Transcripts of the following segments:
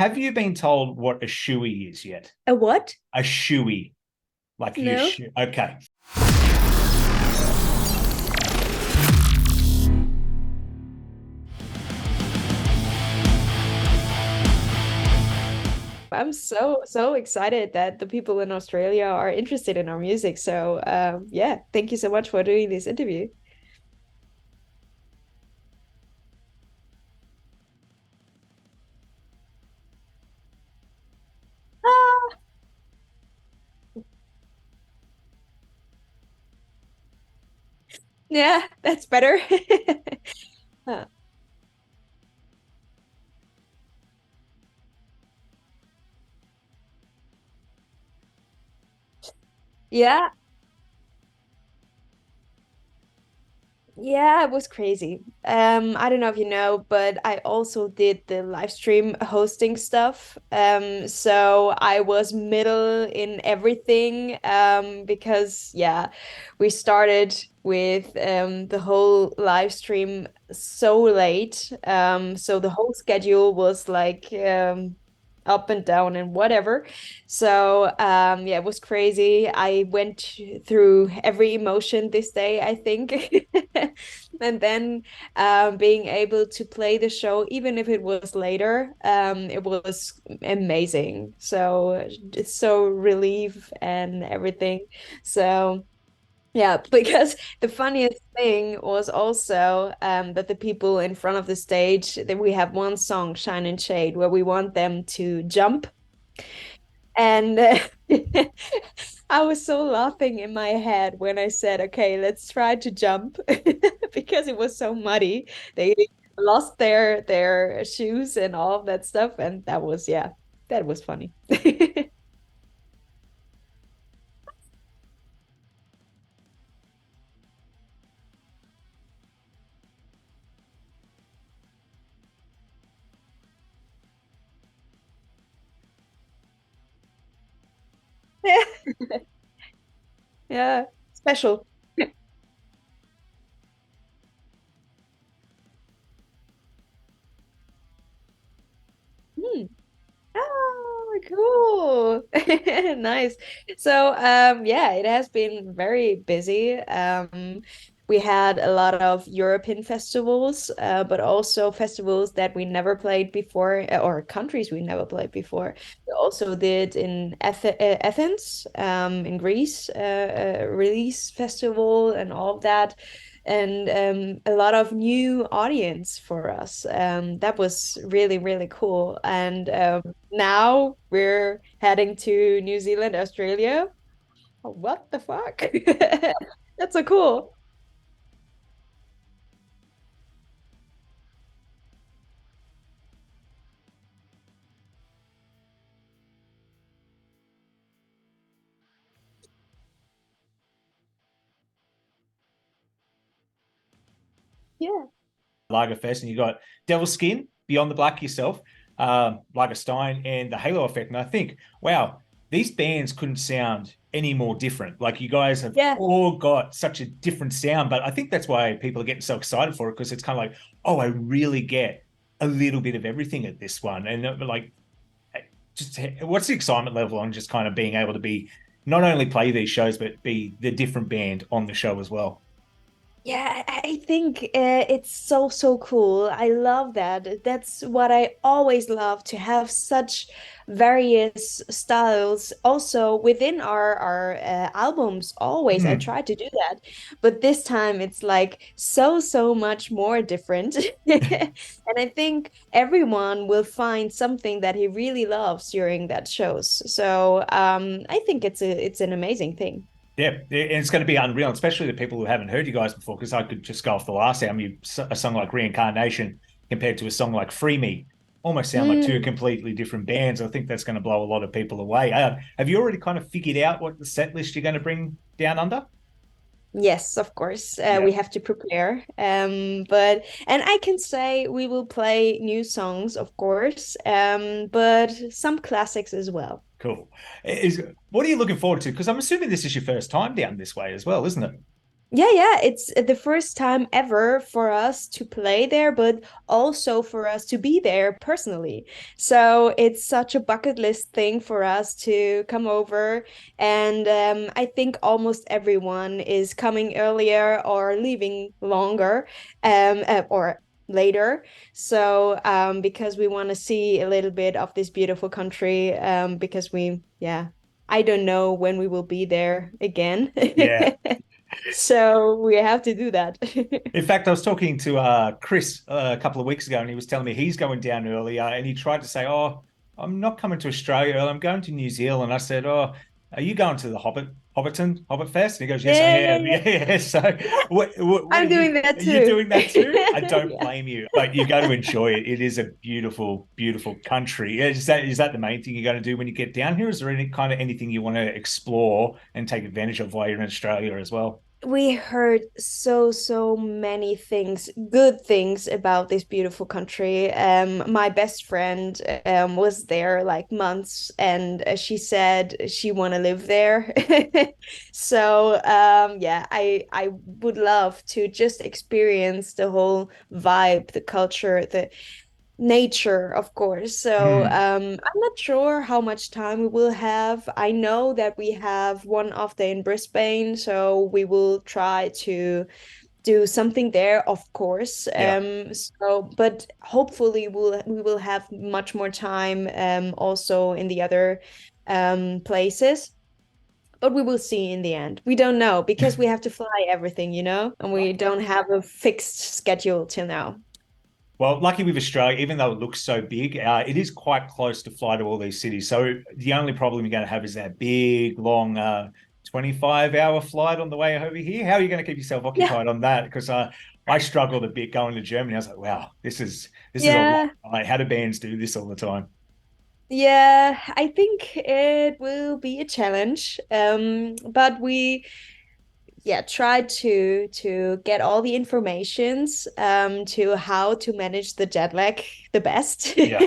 Have you been told what a shoey is yet? A what? A shoey, like you No. Okay. I'm so excited that the people in Australia are interested in our music. So yeah, thank you so much for doing this interview. Ah, yeah, that's better. Uh, yeah, yeah, it was crazy. I don't know if you know, but I also did the live stream hosting stuff. So I was middle in everything. Because yeah, we started with the whole live stream so late. So the whole schedule was like up and down and whatever. So yeah, it was crazy. I went through every emotion this day, I think. And then being able to play the show, even if it was later, it was amazing. So it's so relief and everything. So yeah, because the funniest thing was also that the people in front of the stage, that we have one song, Shine and Shade, where we want them to jump. And I was so laughing in my head when I said, okay, let's try to jump because it was so muddy. They lost their shoes and all of that stuff. And that was, yeah, that was funny. Yeah, yeah, special. Hmm. Oh, cool. Nice. So, yeah, it has been very busy. We had a lot of European festivals, but also festivals that we never played before, or countries we never played before. We also did in Athens, in Greece, release festival and all of that, and a lot of new audience for us. That was really, really cool. And now we're heading to New Zealand, Australia. Oh, what the fuck? That's so cool. Yeah. Lagerfest, and you got Devil's Skin, Beyond the Black yourself, Lagerstein, and the Halo Effect. And I think, wow, these bands couldn't sound any more different. Like you guys have Yeah. all got such a different sound, but I think that's why people are getting so excited for it because it's kind of like, oh, I really get a little bit of everything at this one, and like, just what's the excitement level on just kind of being able to be not only play these shows but be the different band on the show as well. Yeah, I think it's so cool. I love that. That's what I always love to have such various styles also within our albums. Always I Hmm. try to do that, but this time it's like so much more different. And I think everyone will find something that he really loves during that shows. So I think it's an amazing thing. Yeah, and it's going to be unreal, especially the people who haven't heard you guys before. Because I could just go off the last album, a song like Reincarnation compared to a song like Free Me, almost sound like two Mm. completely different bands. I think that's going to blow a lot of people away. Have you already kind of figured out what the set list you're going to bring down under? Yes, of course. Yeah, We have to prepare. But and I can say we will play new songs, of course. But some classics as well. cool. Is What are you looking forward to? Because I'm assuming this is your first time down this way as well, isn't it? Yeah, it's the first time ever for us to play there, but also for us to be there personally. So it's such a bucket list thing for us to come over. And I think almost everyone is coming earlier or leaving longer, or later. So because we want to see a little bit of this beautiful country, because yeah, I don't know when we will be there again. Yeah. So we have to do that. In fact, I was talking to Chris a couple of weeks ago, and he was telling me he's going down earlier, and he tried to say, "Oh, I'm not coming to Australia early. I'm going to New Zealand." I said, "Oh, are you going to the Hobbit Fest?" And he goes, "Yes, I Yeah, yeah, am." yeah. Yeah. So, what I'm are doing that you too. doing that too? I don't Yeah. blame you, but you got to enjoy it. It is a beautiful, beautiful country. Is that the main thing you're going to do when you get down here? Is there any kind of anything you want to explore and take advantage of while you're in Australia as well? We heard so many things, good things about this beautiful country. My best friend was there like months, and she said she want to live there. So yeah, I would love to just experience the whole vibe, the culture, the nature, of course. So Mm, I'm not sure how much time we will have. I know that we have one off day in Brisbane, so we will try to do something there, of course. yeah. So but hopefully we will have much more time also in the other places. But we will see in the end. We don't know because we have to fly everything, and we don't have a fixed schedule till now. Well, lucky with Australia, even though it looks so big, it is quite close to fly to all these cities. So the only problem you're going to have is that big, long 25-hour flight on the way over here. How are you going to keep yourself Yeah. occupied on that? Because I struggled a bit going to Germany. I was like, wow, this is a lot. Yeah. Like, how do bands do this all the time? Yeah, I think it will be a challenge. But we try to get all the informations to how to manage the jet lag the best. Yeah.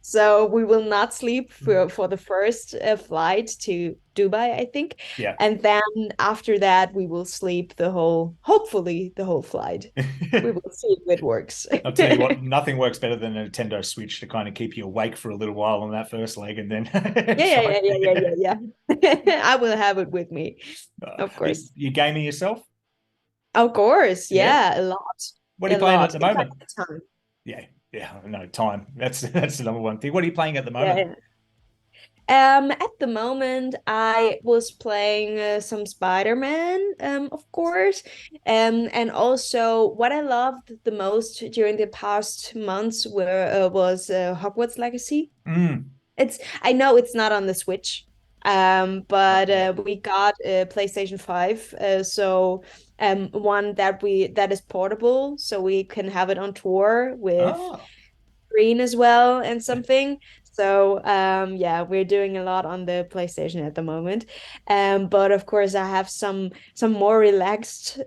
So we will not sleep for the first flight to Dubai, I think. Yeah. And then after that we will sleep hopefully the whole flight. We will see if it works. I'll tell you what, nothing works better than a Nintendo Switch to kind of keep you awake for a little while on that first leg and then Yeah, try. yeah, yeah, yeah, yeah, yeah, yeah. I will have it with me, of course. You gaming yourself? Of course, Yeah. yeah, a lot, What are a you playing at lot. the If I moment? have time. Yeah, yeah, no time. That's the number one thing. What are you playing at the Yeah, moment? yeah. At the moment, I was playing some Spider-Man, of course, and also what I loved the most during the past months was Hogwarts Legacy. Mm. I know it's not on the Switch, Not but yet. we got a PlayStation 5, so one that is portable, so we can have it on tour with Oh, screen as well and something. So yeah, we're doing a lot on the PlayStation at the moment. But of course I have some more relaxed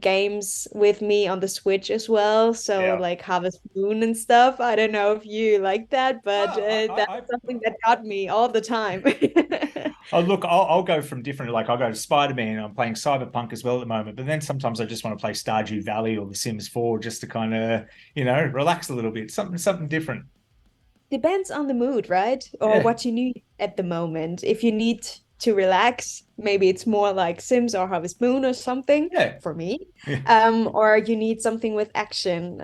games with me on the Switch as well. So yeah. like Harvest Moon and stuff. I don't know if you like that, but Oh, that's something that got me all the time. oh, look, I'll go from different. Like I'll go to Spider-Man. I'm playing Cyberpunk as well at the moment. But then sometimes I just want to play Stardew Valley or The Sims 4 just to kind of, relax a little bit. Something different. Depends on the mood, right? Or Yeah, what you need at the moment. If you need to relax, maybe it's more like Sims or Harvest Moon or something yeah, for me. yeah. Or you need something with action.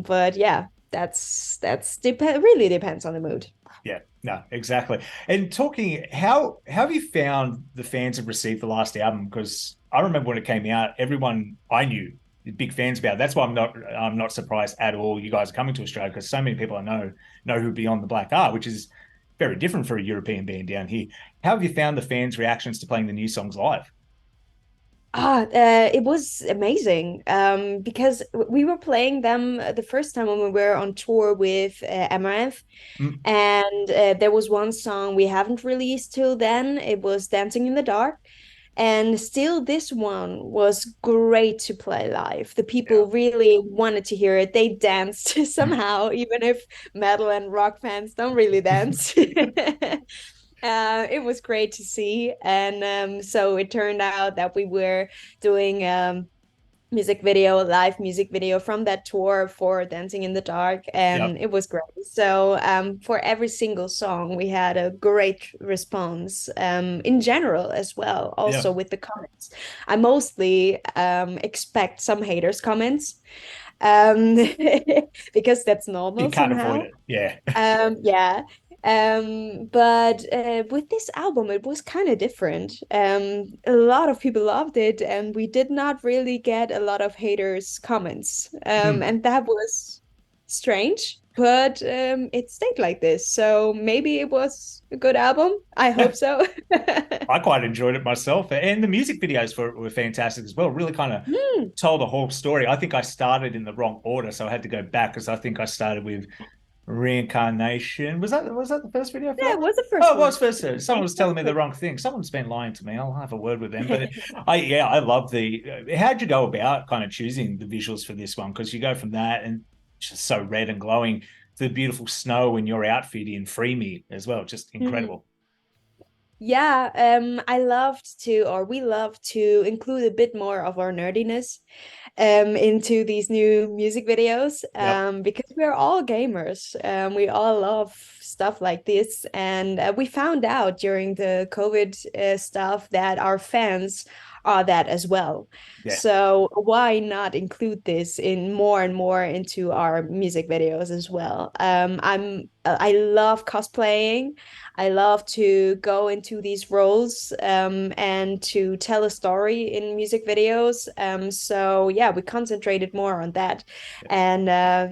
But yeah, really depends on the mood. Yeah, no, exactly. And talking, how have you found the fans have received the last album? Because I remember when it came out, everyone I knew big fans about it. That's why I'm not surprised at all. You guys are coming to Australia because so many people I know who Beyond the Black are, which is very different for a European band down here. How have you found the fans' reactions to playing the new songs live? It was amazing. Because we were playing them the first time when we were on tour with Amaranth. Mm, And there was one song we haven't released till then. It was Dancing in the Dark. And still, this one was great to play live. The yeah. people really wanted to hear it. They danced somehow, even if metal and rock fans don't really dance. It was great to see. And so it turned out that we were doing live music video from that tour for Dancing in the Dark, and Yep. it was great. So for every single song, we had a great response in general as well, also Yep. with the comments. I mostly expect some haters comments um because that's You normal can't avoid somehow. it. Yeah. Yeah. But with this album, it was kind of different. A lot of people loved it, and we did not really get a lot of haters' comments. Hmm. And that was strange, but it stayed like this. So maybe it was a good album. I hope Yeah. so. I quite enjoyed it myself. And the music videos for it were fantastic as well. Really kind of Hmm. told the whole story. I think I started in the wrong order, so I had to go back because I think I started with Reincarnation. Was that the first video for Yeah, that it one? was the first Oh, it one. was first. Someone was telling me the Exactly. wrong thing. Someone's been lying to me. I'll have a word with them. But I love the. How'd you go about kind of choosing the visuals for this one? Because you go from that and it's just so red and glowing to the beautiful snow in your outfit in Free Me as well. Just Mhm. incredible. Yeah, I loved to, or we love to include a bit more of our nerdiness into these new music videos Yep. because we're all gamers. We all love stuff like this. And we found out during the COVID stuff that our fans are that as well. Yeah. So why not include this in more and more into our music videos as well? I love cosplaying. I love to go into these roles and to tell a story in music videos. So yeah, we concentrated more on that. And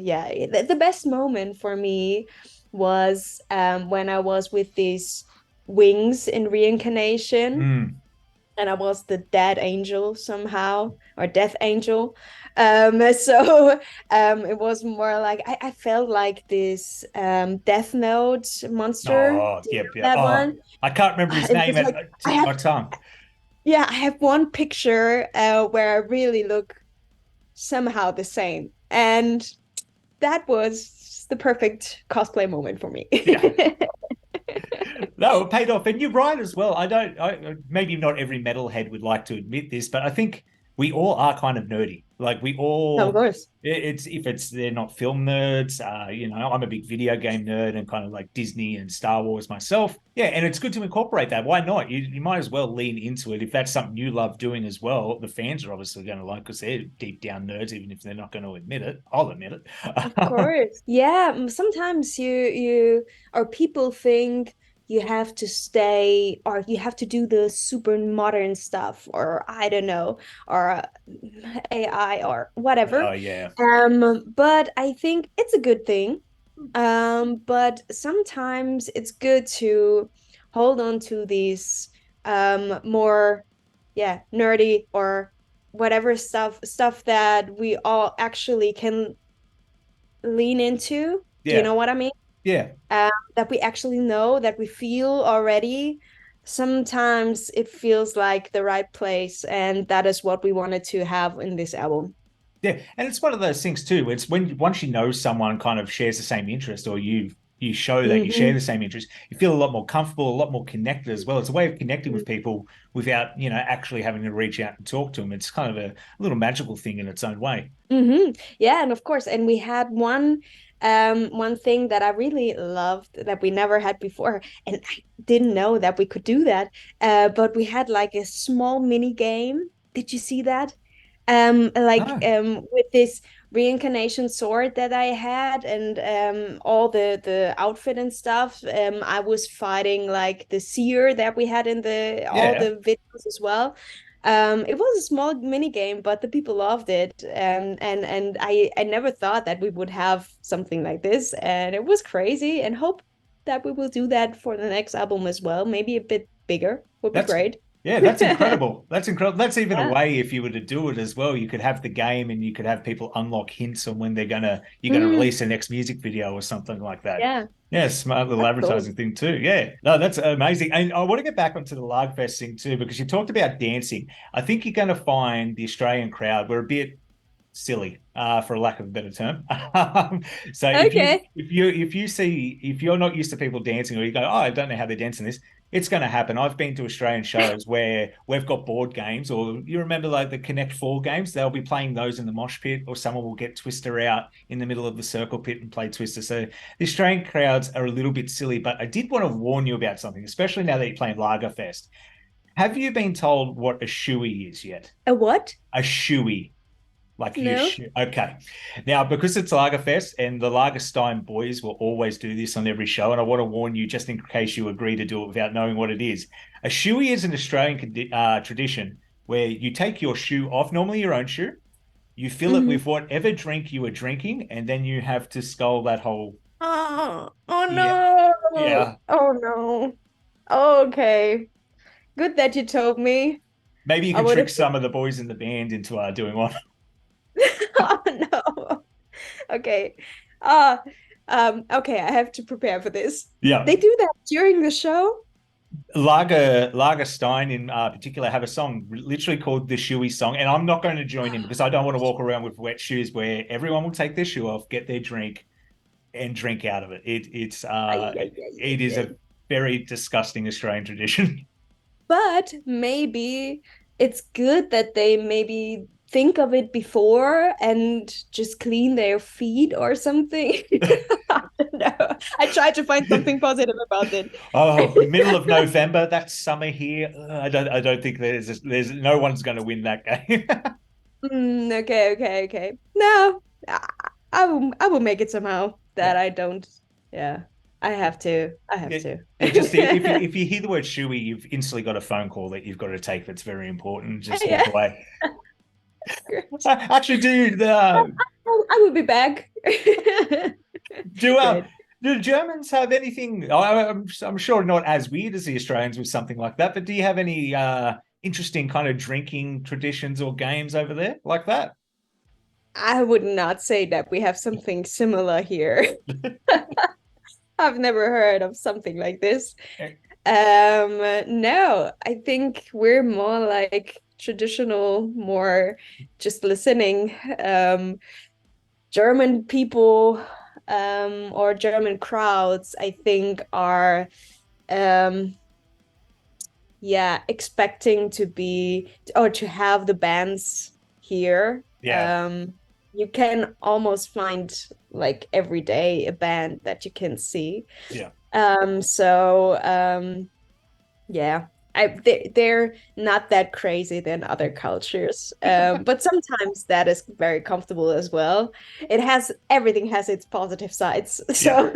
yeah, the best moment for me was when I was with these wings in reincarnation Mm. and I was the dead angel somehow, or death angel. So it was more like I felt like this Death Note monster. Oh, Do you yep, know yep. that Oh, one? I can't remember his It name was at like I tip of have, my tongue. yeah, I have one picture where I really look somehow the same, and that was the perfect cosplay moment for me. Yeah. No, it paid off. And you're right as well. Maybe not every metalhead would like to admit this, but I think we all are kind of nerdy. Like we Of all, course. it's if it's they're not film nerds, I'm a big video game nerd and kind of like Disney and Star Wars myself. Yeah, and it's good to incorporate that. Why not? You might as well lean into it if that's something you love doing as well. The fans are obviously going to like because they're deep down nerds, even if they're not going to admit it. I'll admit Of it. course. Yeah, sometimes you or people think you have to stay or you have to do the super modern stuff or I don't know or AI or whatever. Oh yeah, But I think it's a good thing. But sometimes it's good to hold on to these more yeah, nerdy or whatever stuff that we all actually can lean into. Do you yeah, know what I mean? yeah. That we actually know, that we feel already. Sometimes it feels like the right place, and that is what we wanted to have in this album. Yeah, and it's one of those things too. It's when once you know someone kind of shares the same interest, or you show that you share Hmm. the same interest, you feel a lot more comfortable, a lot more connected as well. It's a way of connecting with people without actually having to reach out and talk to them. It's kind of a little magical thing in its own way. Yeah, and of course, and we had one thing that I really loved that we never had before, and I didn't know that we could do that. But we had like a small mini game. Did you see that? Like Oh, with this reincarnation sword that I had and all the outfit and stuff. I was fighting like the seer that we had in the all yeah, the videos as well. It was a small mini game, but the people loved it. And I never thought that we would have something like this, and it was crazy. And hope that we will do that for the next album as well. Maybe a bit bigger would be that's great. yeah, that's incredible. That's incredible. That's even a Yeah. way if you were to do it as well. You could have the game and you could have people unlock hints on when you're gonna Mm, release the next music video or something like that. yeah, Yeah, smart little that's cool. advertising thing too. Yeah. No, that's amazing. And I want to get back onto the Lagerfest thing too, because you talked about dancing. I think you're going to find the Australian crowd were a bit silly, for a lack of a better term. So Okay. if you're not used to people dancing, or you go, oh, I don't know how they're dancing this, it's going to happen. I've been to Australian shows where we've got board games, or you remember like the Connect Four games? They'll be playing those in the mosh pit, or someone will get Twister out in the middle of the circle pit and play Twister. So the Australian crowds are a little bit silly, but I did want to warn you about something, especially now that you're playing Lagerfest. Have you been told what a shoey is yet? A what? A shoey. Like you No. okay. Now, because it's Lagerfest and the Lagerstein boys will always do this on every show, and I want to warn you just in case you agree to do it without knowing what it is. A shoey is an Australian tradition where you take your shoe off, normally your own shoe, you fill it Mhm. with whatever drink you are drinking, and then you have to scull that whole. Oh Yeah, no. yeah. Oh no. Okay. Good that you told me. Maybe you I can would trick have. some of the boys in the band into doing one. Oh no. Okay. Uh okay, I have to prepare for this. Yeah. They do that during the show? Lagerstein in particular have a song literally called the Shoey song, and I'm not going to join in because I don't want to walk around with wet shoes where everyone will take their shoe off, get their drink, and drink out of it. Ay, ay, ay, It ay, is ay. a very disgusting Australian tradition. But maybe it's good that they maybe think of it before and just clean their feet or something. I don't know. I tried to find something positive about it. Oh, middle of November, that's summer here. I don't think there's no one's going to win that game. Okay, okay, okay. No, I will make it somehow Yeah. that I don't. Yeah, I have to. I have It, to. just if you hear the word shoey, you've instantly got a phone call that you've got to take. That's very important. Just walk Yeah. away. Actually, dude, I will be back. do Great. do the Germans have anything? I'm sure not as weird as the Australians with something like that. But do you have any interesting kind of drinking traditions or games over there like that? I would not say that we have something similar here. I've never heard of something like this. No, I think we're more like traditional, more just listening. German people, or German crowds, I think are yeah, expecting to be or to have the bands here. Yeah, You can almost find like every day a band that you can see. yeah, Yeah, they're not that crazy than other cultures. But sometimes that is very comfortable as well. Everything has its positive sides. yeah. So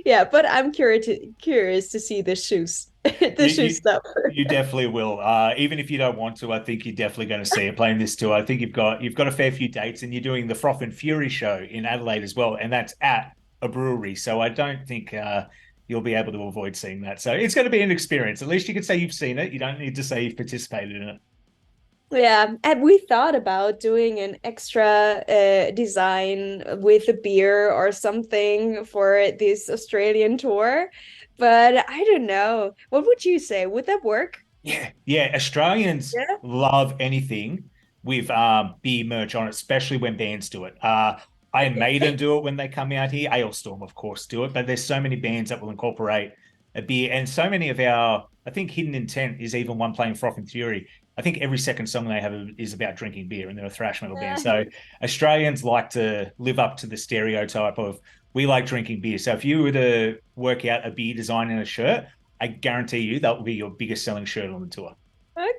yeah, but I'm curious to see the shoes, the You, shoe you stuff. you definitely will. Even if you don't want to, I think you're definitely going to see it playing this tour. I think you've got a fair few dates, and you're doing the Froth and Fury show in Adelaide as well, and that's at a brewery. So I don't think you'll be able to avoid seeing that. So it's going to be an experience. At least you can say you've seen it. You don't need to say you've participated in it. Yeah, and we thought about doing an extra design with a beer or something for this Australian tour, but I don't know. What would you say? Would that work? Yeah, yeah. Australians Yeah. love anything with beer merch on it, especially when bands do it. Iron Maiden do it when they come out here. Ailstorm, of course, do it. But there's so many bands that will incorporate a beer, and so many of our. I think Hidden Intent is even one playing Froth and Fury. I think every second song they have is about drinking beer, and they're a thrash metal band. So Australians like to live up to the stereotype of we like drinking beer. So if you were to work out a beer design in a shirt, I guarantee you that will be your biggest selling shirt on the tour.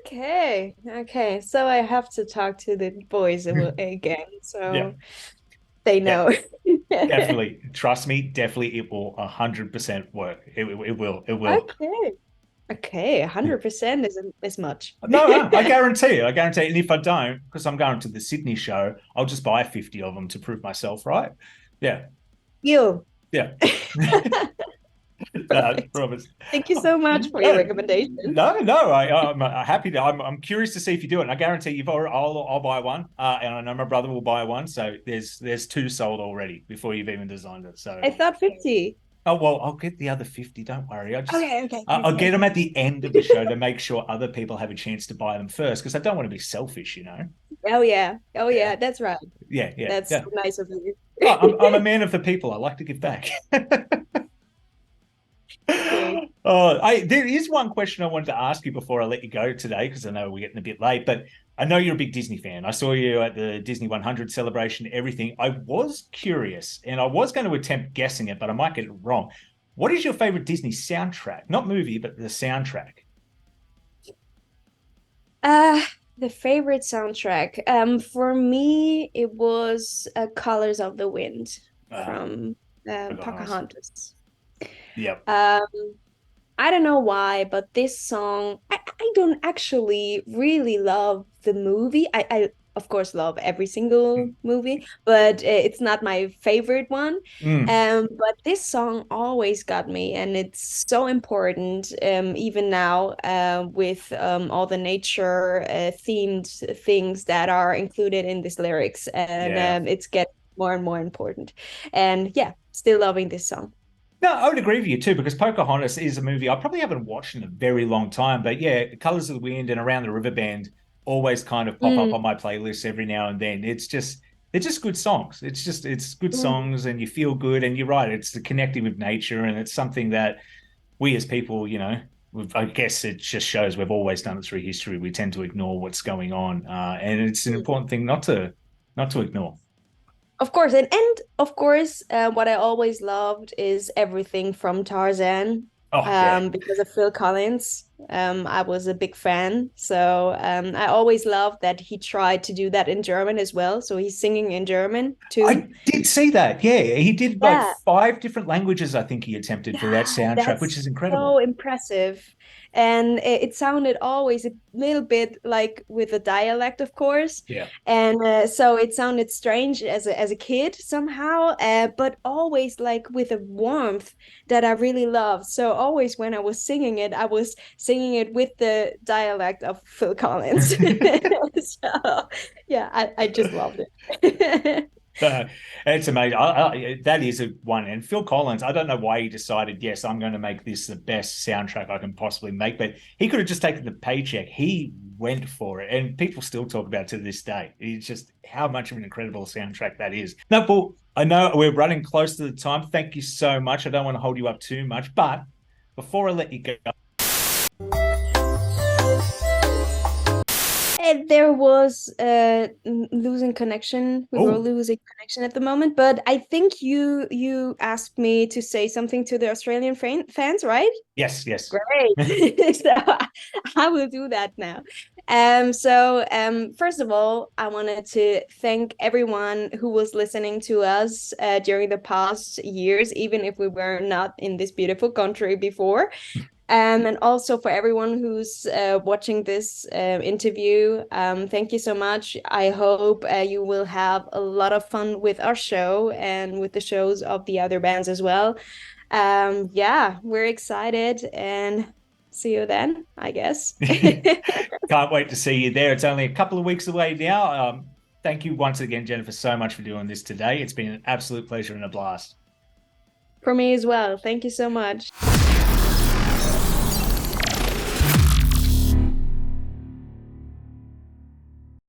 Okay, okay. So I have to talk to the boys again, Yeah, so they yeah, know. definitely. Trust me, definitely, it will 100% work. It will. It will. Okay. Okay, 100% is much. No, no, I guarantee you. I guarantee you. And if I don't, because I'm going to the Sydney show, I'll just buy 50 of them to prove myself right. Yeah, You. yeah. Perfect. Promise. Thank you so much for your recommendation. No. I'm happy to. I'm curious to see if you do it. And I guarantee you've already. I'll buy one, and I know my brother will buy one. So there's two sold already before you've even designed it. So I thought 50. Oh, well, I'll get the other 50. Don't worry. Okay. I'll get them at the end of the show to make sure other people have a chance to buy them first, because I don't want to be selfish, you know? Oh yeah. Oh Yeah. yeah, that's right. Yeah. That's so nice of you. Oh, I'm a man of the people. I like to give back. Great. There is one question I wanted to ask you before I let you go today, because I know we're getting a bit late, but I know you're a big Disney fan. I saw you at the Disney 100 celebration, everything. I was curious, and I was going to attempt guessing it, but I might get it wrong. What is your favorite Disney soundtrack? Not movie, but the soundtrack. Uh, the favorite soundtrack. For me, it was Colors of the Wind from Pocahontas. Yep. I don't know why, but this song, I don't actually really love the movie. I of course love every single movie, but it's not my favorite one. But this song always got me, and it's so important, even now, with all the nature themed things that are included in these lyrics, and it's getting more and more important. And yeah, still loving this song. No, I would agree with you too, because Pocahontas is a movie I probably haven't watched in a very long time. But yeah, Colors of the Wind and Around the River Band always kind of pop up on my playlist every now and then. They're just good songs. It's good songs, and you feel good. And you're right, it's the connecting with nature, and it's something that we as people, you know, I guess it just shows we've always done it through history. We tend to ignore what's going on, and it's an important thing not to ignore. Of course, and of course, what I always loved is everything from Tarzan, Oh, yeah. because of Phil Collins. I was a big fan, so I always loved that he tried to do that in German as well. So he's singing in German too. I did see that. Yeah, he did like Yeah, 5 different languages, I think he attempted for that soundtrack, which that's is incredible. so impressive. And it sounded always a little bit like with a dialect, of course. Yeah. And so it sounded strange as a kid somehow, but always like with a warmth that I really loved. So always when I was singing it, I was singing it with the dialect of Phil Collins. So yeah, I just loved it. It's amazing. That is a one. And Phil Collins, I don't know why he decided, yes, I'm going to make this the best soundtrack I can possibly make, but he could have just taken the paycheck. He went for it, and people still talk about it to this day. It's just how much of an incredible soundtrack that is. No, Paul, I know we're running close to the time. Thank you so much. I don't want to hold you up too much, but before I let you go, there was losing connection. We were oh, losing connection at the moment, but I think you asked me to say something to the Australian fans, right? yes. Great. So I will do that now. First of all, I wanted to thank everyone who was listening to us during the past years, even if we were not in this beautiful country before. And also for everyone who's watching this interview, thank you so much. I hope you will have a lot of fun with our show and with the shows of the other bands as well. Yeah, we're excited, and see you then, I guess. can't wait to see you there. It's only a couple of weeks away now. Thank you once again, Jennifer, so much for doing this today. It's been an absolute pleasure and a blast. For me as well. Thank you so much.